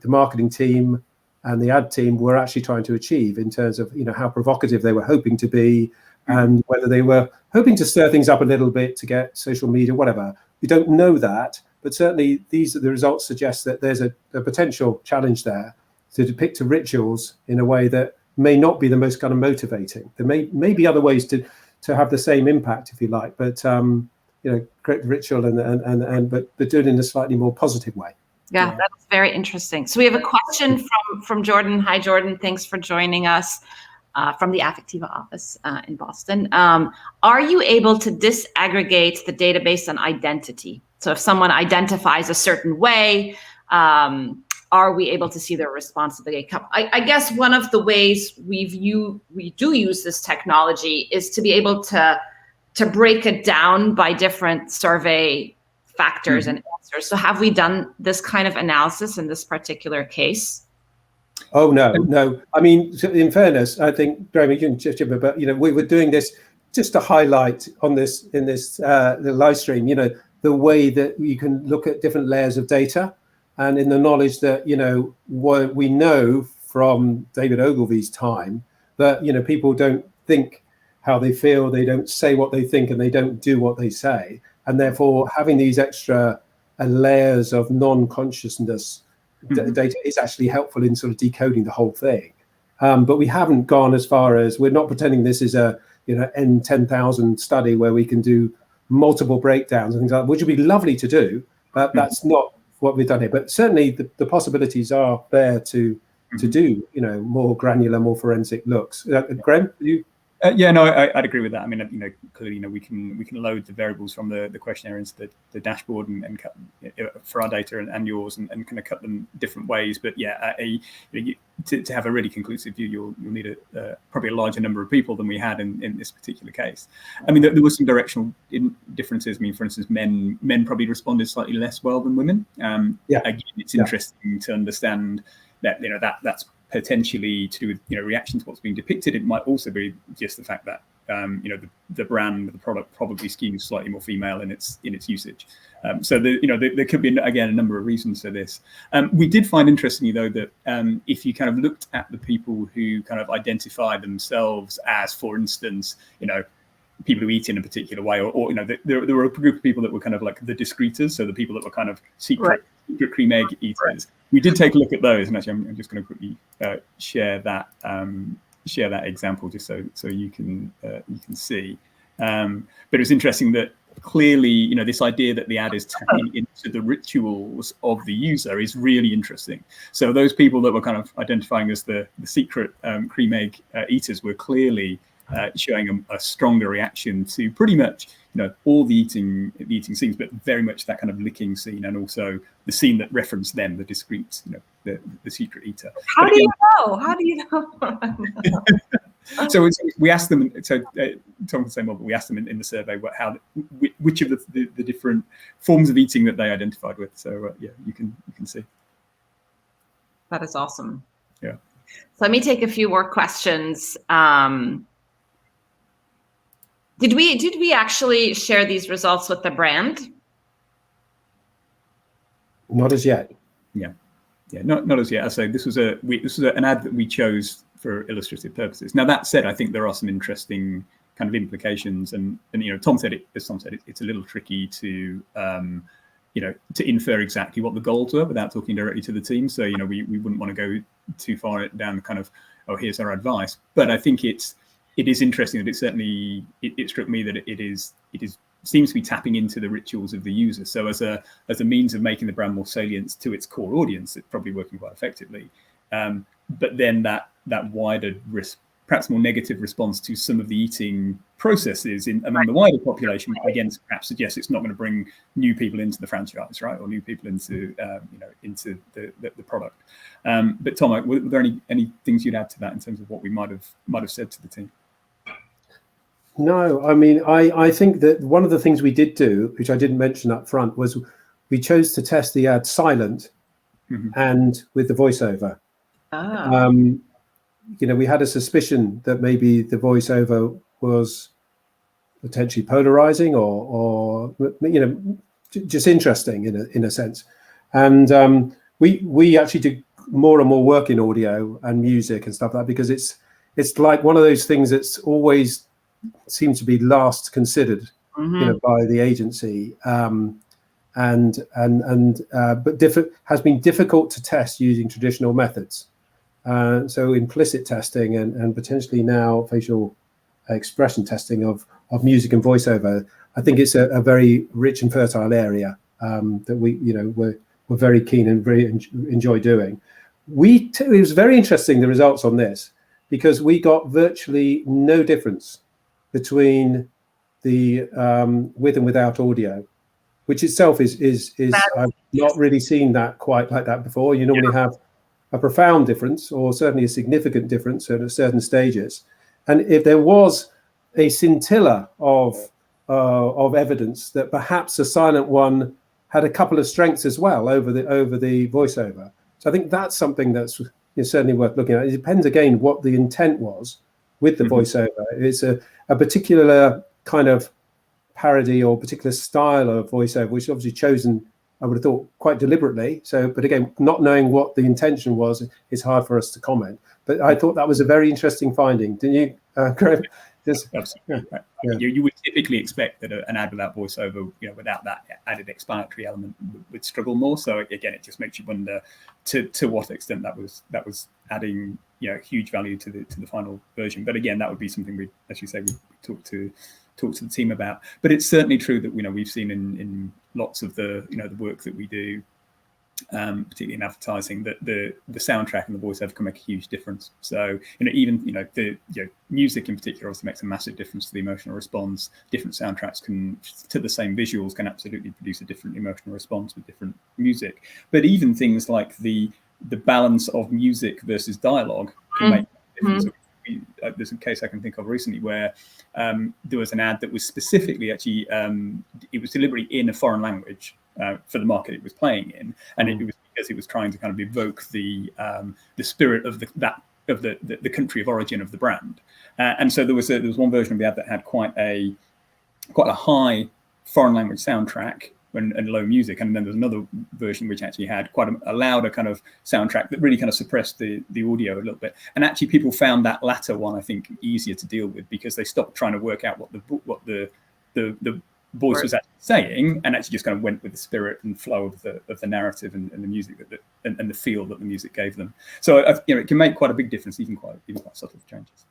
marketing team and the ad team were actually trying to achieve in terms of how provocative they were hoping to be, and whether they were hoping to stir things up a little bit to get social media, whatever. We don't know that, but certainly the results suggest that there's a potential challenge there to depict the rituals in a way that may not be the most kind of motivating. There may be other ways to have the same impact, if you like, but create the ritual but do it in a slightly more positive way. Yeah, that's very interesting. So we have a question from Jordan. Hi, Jordan. Thanks for joining us from the Affectiva office in Boston. Are you able to disaggregate the database on identity? So if someone identifies a certain way, are we able to see their response to the gay couple? I guess one of the ways we do use this technology is to be able to break it down by different survey factors and answers. So have we done this kind of analysis in this particular case? Oh, no. I mean, in fairness, I think, Graham, you can chip in, but we were doing this just to highlight in this the live stream, the way that you can look at different layers of data, and in the knowledge that what we know from David Ogilvy's time, that people don't think how they feel, they don't say what they think, and they don't do what they say, and therefore having these extra layers of non-consciousness data is actually helpful in sort of decoding the whole thing. But we haven't gone as far as, we're not pretending this is a N 10,000 study where we can do multiple breakdowns and things like that, which would be lovely to do, but that's not what we've done here. But certainly the possibilities are there to do more granular, more forensic looks. Graham, you? I'd agree with that. I mean, clearly, we can load the variables from the questionnaire into the dashboard and cut for our data and yours and kind of cut them different ways. But to have a really conclusive view, you'll need probably a larger number of people than we had in this particular case. I mean, there were some directional differences. I mean, for instance, men probably responded slightly less well than women. Again, it's interesting to understand that that's potentially to do with reaction to what's being depicted. It might also be just the fact that the brand, the product probably skews slightly more female in its usage. So there could be, again, a number of reasons for this. We did find interestingly though that if you kind of looked at the people who kind of identify themselves as, for instance, people who eat in a particular way, or there were a group of people that were kind of like the discreeters, so the people that were kind of secret cream egg eaters. Right. We did take a look at those, and actually I'm just going to quickly share that example just so you can see. But it was interesting that clearly, this idea that the ad is tapping into the rituals of the user is really interesting. So those people that were kind of identifying as the secret cream egg eaters were clearly showing a stronger reaction to pretty much all the eating scenes, but very much that kind of licking scene, and also the scene that referenced them, the discreet, the secret eater. How do you know? So we asked them. So Tom can say more, but we asked them in the survey which of the different forms of eating that they identified with. So yeah, you can see. That is awesome. Yeah. So let me take a few more questions. Did we actually share these results with the brand? Not as yet. Yeah, not as yet. I say this was an ad that we chose for illustrative purposes. Now that said, I think there are some interesting kind of implications, and Tom said it. As Tom said, it's a little tricky to to infer exactly what the goals were without talking directly to the team. So we wouldn't want to go too far down the kind of, oh, here's our advice. But I think it is interesting that it struck me that it seems to be tapping into the rituals of the user. So as a means of making the brand more salient to its core audience, it's probably working quite effectively. But then that wider risk, perhaps more negative response to some of the eating processes among the wider population, again, perhaps suggests it's not going to bring new people into the franchise, right, or new people into the product. But Tom, were there any things you'd add to that in terms of what we might have said to the team? No, I mean, I think that one of the things we did do, which I didn't mention up front, was we chose to test the ad silent and with the voiceover. We had a suspicion that maybe the voiceover was potentially polarizing or just interesting in a sense. And we actually did more and more work in audio and music and stuff like that, because it's like one of those things that's always seems to be last considered, by the agency, but has been difficult to test using traditional methods. So implicit testing and potentially now facial expression testing of music and voiceover, I think it's a very rich and fertile area that we're very keen and very enjoy doing. It was very interesting, the results on this, because we got virtually no difference between the with and without audio, which itself is I've not really seen that quite like that before. You normally have a profound difference, or certainly a significant difference at certain stages. And if there was a scintilla of evidence that perhaps a silent one had a couple of strengths as well over the voiceover. So I think that's something that's certainly worth looking at. It depends again what the intent was with the voiceover. It's a particular kind of parody or particular style of voiceover, which is obviously chosen, I would have thought, quite deliberately. So, but again, not knowing what the intention was, it's hard for us to comment. But I thought that was a very interesting finding. Didn't you, Creme? Absolutely. Yeah. You would typically expect that an ad without voiceover, without that added explanatory element, would struggle more. So again, it just makes you wonder to what extent that was adding huge value to the final version. But again, that would be something we, as you say, we talk to the team about. But it's certainly true that we've seen in lots of the the work that we do, particularly in advertising, that the soundtrack and the voiceover can make a huge difference. So even the music in particular also makes a massive difference to the emotional response. Different soundtracks to the same visuals can absolutely produce a different emotional response with different music. But even things like the balance of music versus dialogue can make a difference. There's a case I can think of recently where there was an ad that was specifically actually it was deliberately in a foreign language for the market it was playing in, and it was because it was trying to kind of evoke the spirit of the country of origin of the brand. And so there was one version of the ad that had quite a high foreign language soundtrack and low music, and then there's another version which actually had quite a louder kind of soundtrack that really kind of suppressed the audio a little bit. And actually, people found that latter one, I think, easier to deal with, because they stopped trying to work out what the voice was actually saying, and actually just kind of went with the spirit and flow of the narrative and the music and the feel that the music gave them. So it can make quite a big difference, even quite subtle changes.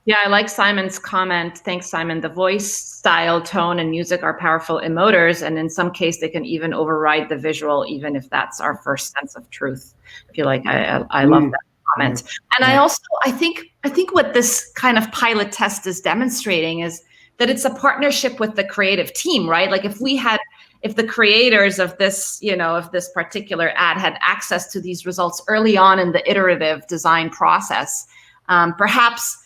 Yeah, I like Simon's comment. Thanks, Simon. The voice, style, tone, and music are powerful emoters, and in some case, they can even override the visual, even if that's our first sense of truth. I feel like I love that comment. And I think what this kind of pilot test is demonstrating is that it's a partnership with the creative team, right? Like if the creators of this, of this particular ad had access to these results early on in the iterative design process, perhaps.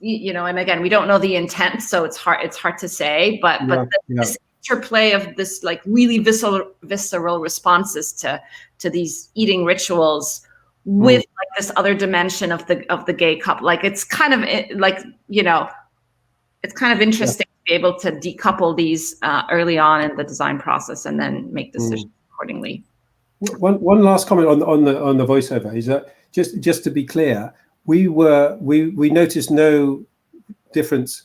And again, we don't know the intent, so it's hard to say. But this interplay of this like really visceral responses to these eating rituals with like this other dimension of the gay couple, like it's kind of it's kind of interesting to be able to decouple these early on in the design process and then make decisions accordingly. One last comment on the voiceover is that just to be clear. We noticed no difference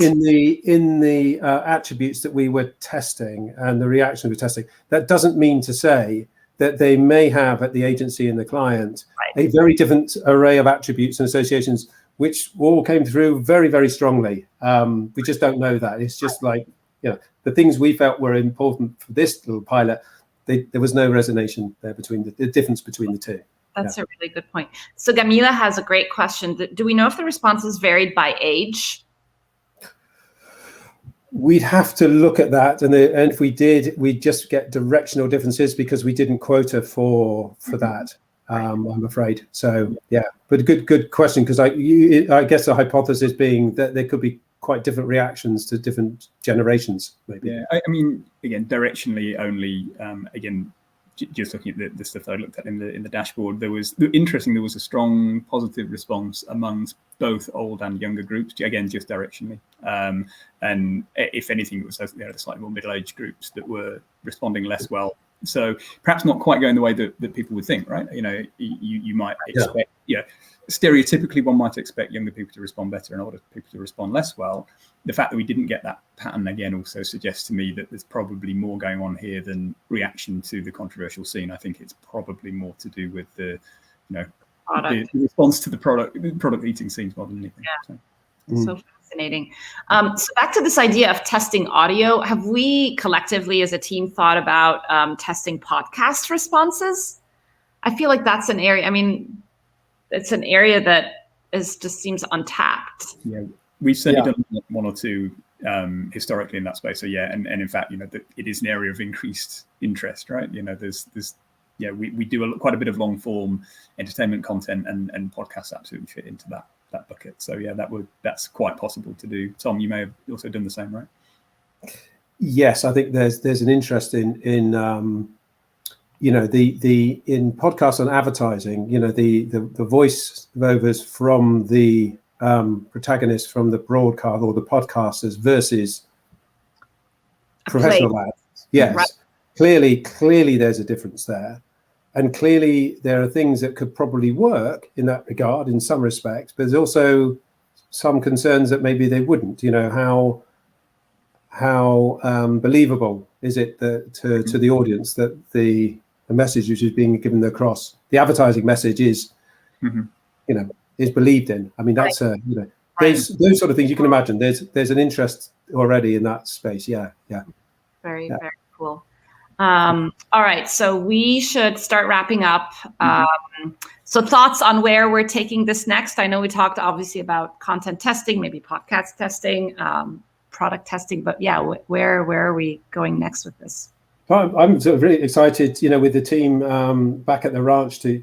in the attributes that we were testing and the reaction we were testing. That doesn't mean to say that they may have at the agency and the client a very different array of attributes and associations, which all came through very, very strongly. We just don't know that. It's just like, the things we felt were important for this little pilot, there was no resonation there between the difference between the two. That's a really good point. So Gamila has a great question. Do we know if the responses varied by age? We'd have to look at that, and if we did, we'd just get directional differences because we didn't quota for that. I'm afraid. So but a good question, because I guess the hypothesis being that there could be quite different reactions to different generations, maybe. Yeah, I mean, again, directionally only. Again. Just looking at the stuff that I looked at in the dashboard, there was a strong positive response amongst both old and younger groups. Again, just directionally, and if anything, it was the slightly more middle-aged groups that were responding less well. So perhaps not quite going the way that people would think, right? You might expect, stereotypically one might expect younger people to respond better and older people to respond less well. The fact that we didn't get that pattern again also suggests to me that there's probably more going on here than reaction to the controversial scene. I think it's probably more to do with the response to the product eating scenes more than anything. Yeah. So fascinating. So back to this idea of testing audio. Have we collectively as a team thought about testing podcast responses? I feel like that's an area. I mean, it's an area that just seems untapped. Yeah. We've certainly done one or two historically in that space. So and in fact, it is an area of increased interest, right? We do quite a bit of long form entertainment content, and podcasts absolutely fit into that bucket. So that's quite possible to do. Tom, you may have also done the same, right? Yes, I think there's an interest in in podcasts and advertising. The voice overs from the protagonists from the broadcast or the podcasters versus professional ads. Yes, clearly there's a difference there, and clearly there are things that could probably work in that regard in some respects, but there's also some concerns that maybe they wouldn't. How believable is it to the audience that the message which is being given across, the advertising message is is believed in. I mean, that's those sort of things you can imagine. There's an interest already in that space. Very cool. All right, so we should start wrapping up. So thoughts on where we're taking this next? I know we talked obviously about content testing, maybe podcast testing, product testing, but where are we going next with this? I'm sort of really excited, with the team back at the ranch to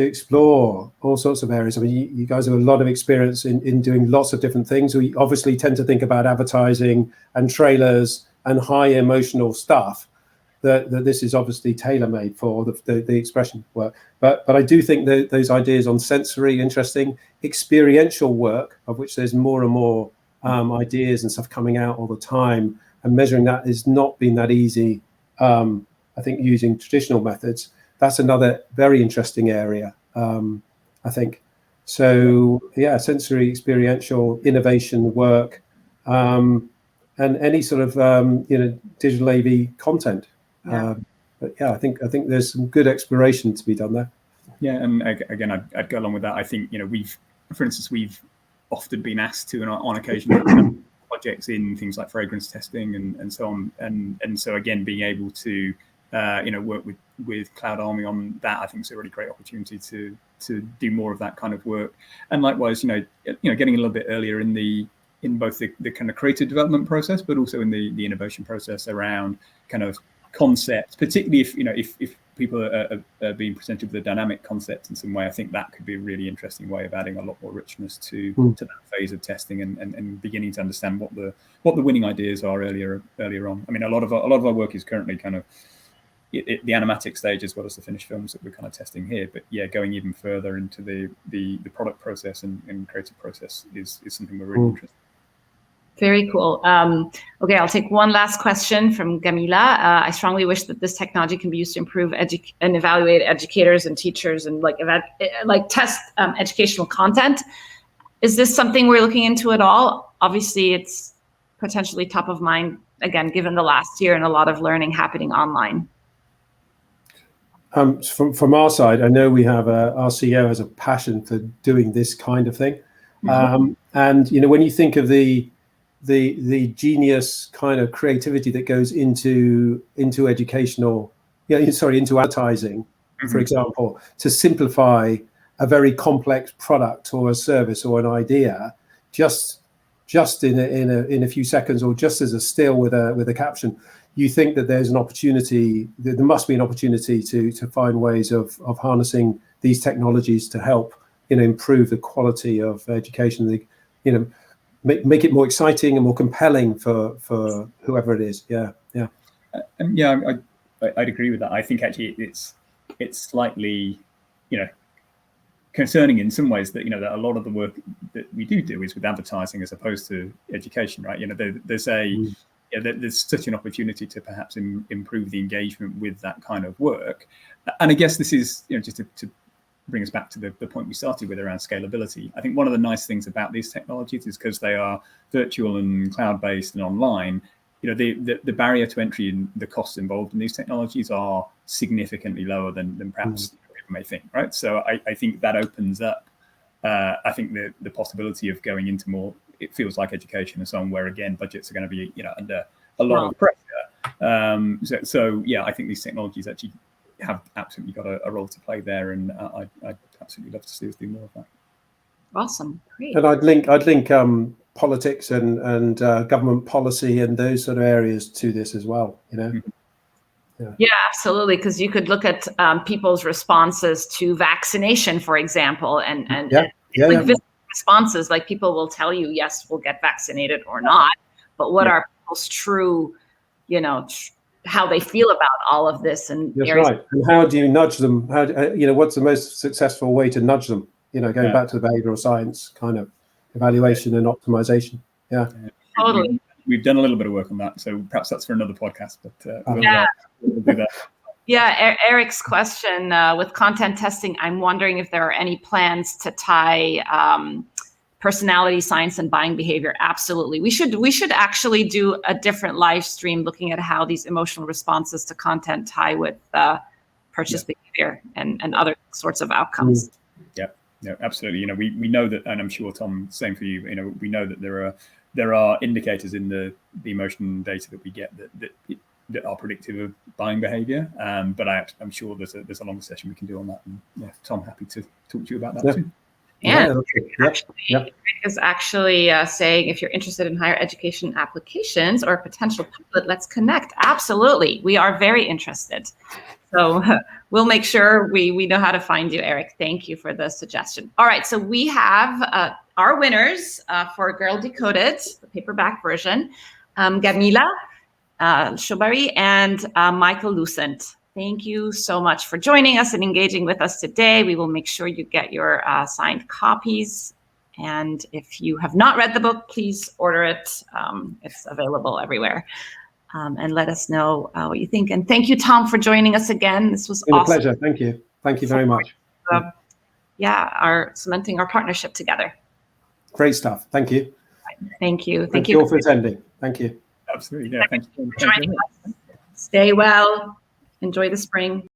explore all sorts of areas. I mean, you guys have a lot of experience in doing lots of different things. We obviously tend to think about advertising and trailers and high emotional stuff. that this is obviously tailor-made for the expression work. But I do think that those ideas on sensory, interesting, experiential work, of which there's more and more ideas and stuff coming out all the time, and measuring that has not been that easy. I think using traditional methods, that's another very interesting area, I think. So yeah, sensory, experiential, innovation work, and any sort of digital AV content. Yeah. But yeah, I think there's some good exploration to be done there. Yeah, and again, I'd go along with that. I think we've often been asked to, on occasion, projects in things like fragrance testing and so on, and so again, being able to work with CloudArmy on that, I think is a really great opportunity to do more of that kind of work. And likewise, getting a little bit earlier in both the kind of creative development process, but also in the innovation process around kind of concepts, particularly if people are being presented with a dynamic concept in some way. I think that could be a really interesting way of adding a lot more richness to that phase of testing and beginning to understand what the winning ideas are earlier on. I mean, a lot of our work is currently kind of the animatic stage as well as the finished films that we're kind of testing here. But yeah, going even further into the product process and creative process is something we're really interested in. Very cool. Okay, I'll take one last question from Gamila. I strongly wish that this technology can be used to improve and evaluate educators and teachers and test educational content. Is this something we're looking into at all? Obviously, it's potentially top of mind, again, given the last year and a lot of learning happening online. From our side, I know we have our CEO has a passion for doing this kind of thing. And when you think of the genius kind of creativity that goes into educational, into advertising, for example, to simplify a very complex product or a service or an idea, just in a few seconds, or just as a still with a caption, you think that there's an opportunity. There must be an opportunity to find ways of harnessing these technologies to help improve the quality of education. Make it more exciting and more compelling for whoever it is. Yeah. I'd agree with that. I think actually it's slightly, concerning in some ways that that a lot of the work that we do is with advertising as opposed to education, right? There's such an opportunity to perhaps improve the engagement with that kind of work. And I guess this is just to bring us back to the point we started with around scalability. I think one of the nice things about these technologies is because they are virtual and cloud-based and online, the barrier to entry and the costs involved in these technologies are significantly lower than perhaps people may think, right? So I think that opens up, I think the possibility of going into more, it feels like education and so on, where again, budgets are going to be, under a lot of pressure. So yeah, I think these technologies actually have absolutely got a role to play there, and I'd absolutely love to see us do more of that. Awesome, great. And I'd link politics and government policy and those sort of areas to this as well. Yeah, absolutely. Because you could look at people's responses to vaccination, for example, and responses. Like, people will tell you, yes, we'll get vaccinated or not, but what are people's true, how they feel about all of this, and that's right. And how do you nudge them? How what's the most successful way to nudge them? Going back to the behavioral science kind of evaluation and optimization. Yeah, totally. We've done a little bit of work on that, so perhaps that's for another podcast. But we'll do that. Yeah, Eric's question, with content testing, I'm wondering if there are any plans to tie personality science and buying behavior. Absolutely. We should actually do a different live stream looking at how these emotional responses to content tie with purchase behavior and other sorts of outcomes. Yeah, no, absolutely. We know that, and I'm sure, Tom, same for you, we know that there are indicators in the emotion data that we get that are predictive of buying behavior. But I'm sure there's a longer session we can do on that. And Tom, happy to talk to you about that too. Yeah, Rick is actually saying, if you're interested in higher education applications or a potential pilot, let's connect. Absolutely. We are very interested. So we'll make sure we know how to find you, Eric. Thank you for the suggestion. All right. So we have our winners for Girl Decoded, the paperback version. Gamila, Shobari and Michael Lucent. Thank you so much for joining us and engaging with us today. We will make sure you get your signed copies. And if you have not read the book, please order it. It's available everywhere. And let us know what you think. And thank you, Tom, for joining us again. This was awesome. A pleasure. Thank you. Thank you very much. Cementing our partnership together. Great stuff. Thank you. Thank you. Thank you all for attending. Thank you. Absolutely. Yeah. Thank you. Stay well. Enjoy the spring.